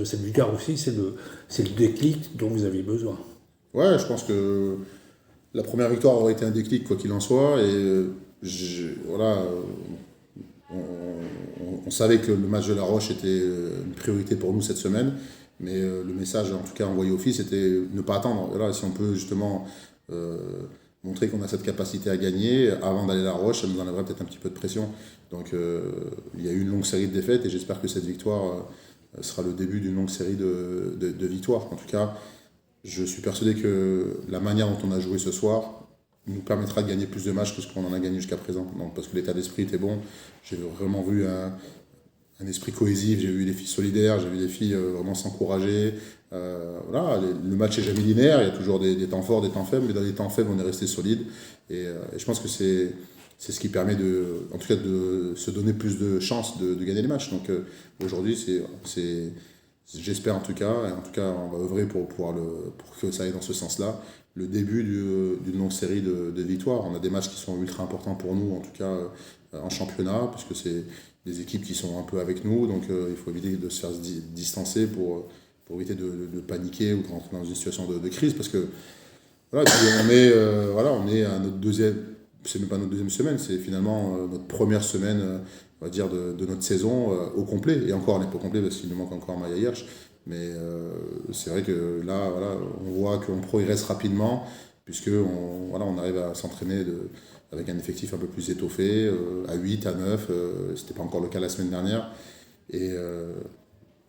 cette victoire aussi, c'est le déclic dont vous aviez besoin. Ouais, je pense que la première victoire aurait été un déclic, quoi qu'il en soit. Et voilà, on savait que le match de La Roche était une priorité pour nous cette semaine. Mais le message, en tout cas envoyé au fils, c'était ne pas attendre. Voilà, si on peut justement montrer qu'on a cette capacité à gagner, avant d'aller à La Roche, ça nous enlèverait peut-être un petit peu de pression. Donc il y a eu une longue série de défaites et j'espère que cette victoire sera le début d'une longue série de victoires. En tout cas, je suis persuadé que la manière dont on a joué ce soir nous permettra de gagner plus de matchs que ce qu'on en a gagné jusqu'à présent. Donc, parce que l'état d'esprit était bon. J'ai vraiment vu un esprit cohésif, j'ai vu des filles solidaires, j'ai vu des filles vraiment s'encourager. Voilà, le match n'est jamais linéaire, il y a toujours des temps forts, des temps faibles, mais dans les temps faibles, on est resté solide. Et je pense que c'est ce qui permet en tout cas de se donner plus de chances de gagner les matchs. Donc aujourd'hui, j'espère en tout cas, on va œuvrer pour que ça aille dans ce sens-là, le début d'une longue série de victoires. On a des matchs qui sont ultra importants pour nous, en tout cas en championnat, puisque c'est des équipes qui sont un peu avec nous, donc il faut éviter de se faire distancer pour éviter de paniquer ou de rentrer dans une situation de crise, parce que voilà, on est à notre deuxième, c'est même pas notre deuxième semaine, c'est finalement notre première semaine, on va dire, de notre saison au complet. Et encore, on n'est pas au complet parce qu'il nous manque encore Maya Hirsch. Mais c'est vrai que là, voilà, on voit qu'on progresse rapidement, puisqu'on arrive à s'entraîner avec un effectif un peu plus étoffé, à 8, à 9. C'était pas encore le cas la semaine dernière. Et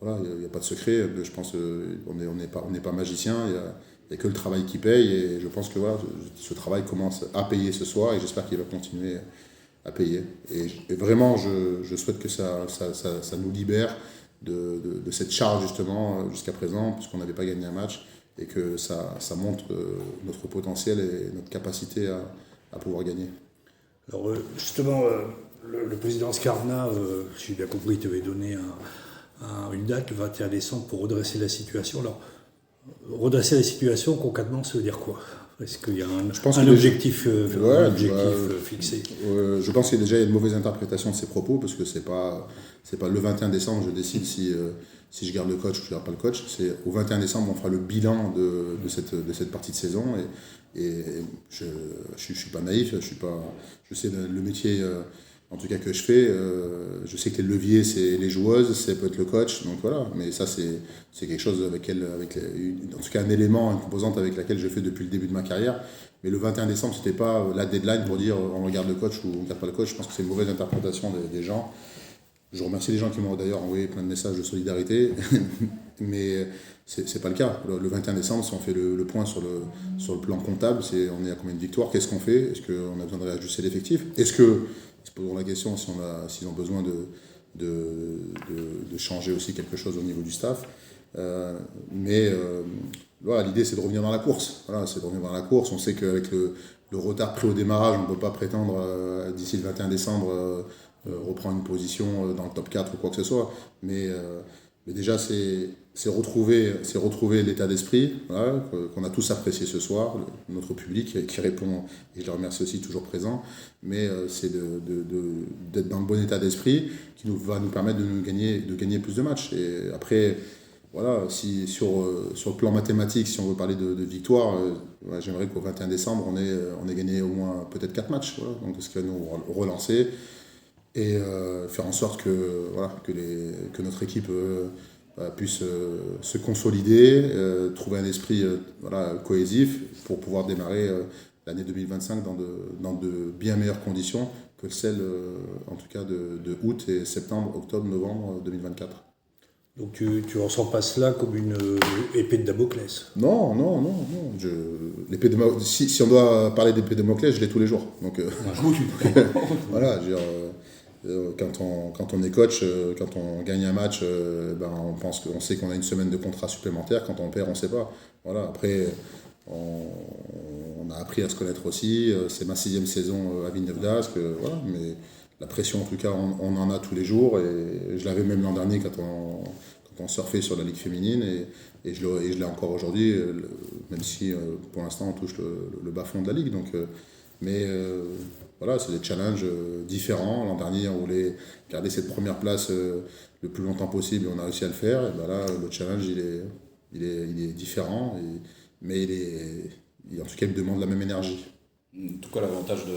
voilà, il n'y a pas de secret. Je pense on n'est pas magicien. Il n'y a que le travail qui paye. Et je pense que voilà, ce travail commence à payer ce soir et j'espère qu'il va continuer à payer. Et vraiment, je souhaite que ça nous libère de cette charge justement jusqu'à présent, puisqu'on n'avait pas gagné un match, et que ça montre notre potentiel et notre capacité à pouvoir gagner. Alors justement, le président Scarna, si j'ai bien compris, il t'avait donné une date, le 21 décembre, pour redresser la situation. Alors, redresser la situation, concrètement, ça veut dire quoi ? Est-ce qu'il y a un objectif fixé ? Je pense qu'il y a une mauvaise interprétation de ses propos, parce que c'est pas le 21 décembre je décide si je garde le coach ou je garde pas le coach. C'est au 21 décembre on fera le bilan de cette partie de saison, et je suis pas naïf, je sais le métier en tout cas que je fais, je sais que les leviers c'est les joueuses, ça peut être le coach, donc voilà, mais ça c'est quelque chose en tout cas un élément, une composante avec laquelle je fais depuis le début de ma carrière. Mais le 21 décembre, c'était pas la deadline pour dire on regarde le coach ou on regarde pas le coach. Je pense que c'est une mauvaise interprétation des gens. Je remercie les gens qui m'ont d'ailleurs envoyé plein de messages de solidarité, mais c'est pas le cas. Le 21 décembre, si on fait le point sur le plan comptable, on est à combien de victoires, qu'est-ce qu'on fait, est-ce qu'on a besoin de réajuster l'effectif, est-ce que, se posons la question s'ils ont besoin de changer aussi quelque chose au niveau du staff. Voilà, l'idée c'est de revenir dans la course. Voilà, c'est de revenir dans la course. On sait qu'avec le retard pris au démarrage, on ne peut pas prétendre d'ici le 21 décembre reprendre une position dans le top 4 ou quoi que ce soit. Mais déjà, c'est retrouver l'état d'esprit, voilà, qu'on a tous apprécié ce soir, notre public qui répond, et je le remercie aussi, toujours présent. Mais c'est d'être dans le bon état d'esprit qui va nous permettre de gagner plus de matchs. Et après, voilà, si sur le plan mathématique, si on veut parler de victoire, j'aimerais qu'au 21 décembre, on ait gagné au moins peut-être 4 matchs. Voilà, donc ce qui va nous relancer et faire en sorte que notre équipe puisse se consolider, trouver un esprit cohésif pour pouvoir démarrer l'année 2025 dans de bien meilleures conditions que celles, en tout cas, de août et septembre, octobre, novembre 2024. Donc tu ressens pas cela comme une épée de Damoclès ? Non. Si on doit parler d'épée de Damoclès, je l'ai tous les jours. Donc, voilà, je veux dire, quand on est coach, quand on gagne un match, on sait qu'on a une semaine de contrat supplémentaire. Quand on perd, on ne sait pas. Voilà, après, on a appris à se connaître aussi. C'est ma 6e saison à Villeneuve d'Ascq. Voilà, mais la pression, en tout cas, on en a tous les jours. Et je l'avais même l'an dernier quand on surfait sur la Ligue féminine. Et je l'ai encore aujourd'hui, même si pour l'instant on touche le bas-fond de la Ligue. Donc Mais voilà, c'est des challenges différents. L'an dernier, on voulait garder cette première place le plus longtemps possible et on a réussi à le faire. Et ben là, le challenge, il est différent, mais en tout cas, il me demande la même énergie. En tout cas, l'avantage de